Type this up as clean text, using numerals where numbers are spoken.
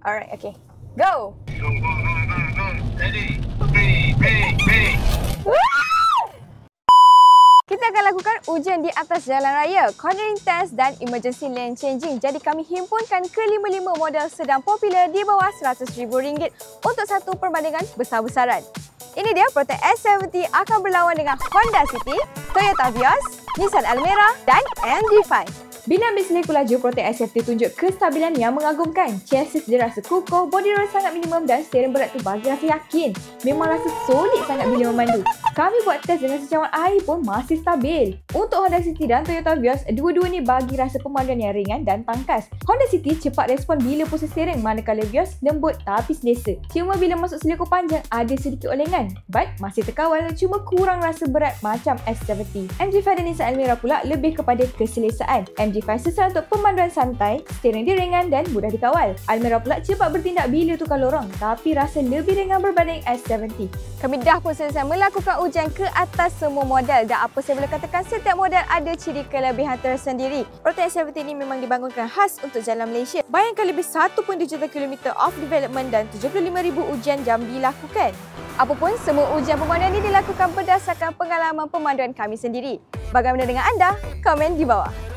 Alright, okay. Go! Go. Ready. Ready. Kita akan lakukan ujian di atas jalan raya, cornering test dan emergency lane changing. Jadi kami himpunkan ke-5 model sedang popular di bawah RM100,000 untuk satu perbandingan besar-besaran. Ini dia Protek S70 akan berlawan dengan Honda City, Toyota Vios, Nissan Almera dan MG5. Bila ambil seleku laju, Protek S70 tunjuk kestabilan yang mengagumkan. Chassis dia rasa kukuh, body roll sangat minimum dan steering berat tu bagi rasa yakin. Memang rasa solid sangat bila memandu. Kami buat test dengan secawan air pun masih stabil. Untuk Honda City dan Toyota Vios, dua-dua ni bagi rasa pemanduan yang ringan dan tangkas. Honda City cepat respon bila pusing steering, manakala Vios lembut tapi selesa. Cuma bila masuk seleku panjang ada sedikit olengan. But masih terkawal, cuma kurang rasa berat macam S70. MG5 dan Nissan Almera pula lebih kepada keselesaan. MG5 sesuai untuk pemanduan santai, steering dia ringan dan mudah dikawal. Almera pula cepat bertindak bila tukar lorong tapi rasa lebih ringan berbanding S70. Kami dah pun selesai melakukan ujian ke atas semua model dan apa saya boleh katakan setiap model ada ciri kelebihan tersendiri. Protek S70 ini memang dibangunkan khas untuk jalan Malaysia. Bayangkan lebih 1.2 juta kilometer of development dan 75,000 ujian jam dilakukan. Apapun, semua ujian pemanduan ini dilakukan berdasarkan pengalaman pemanduan kami sendiri. Bagaimana dengan anda? Komen di bawah.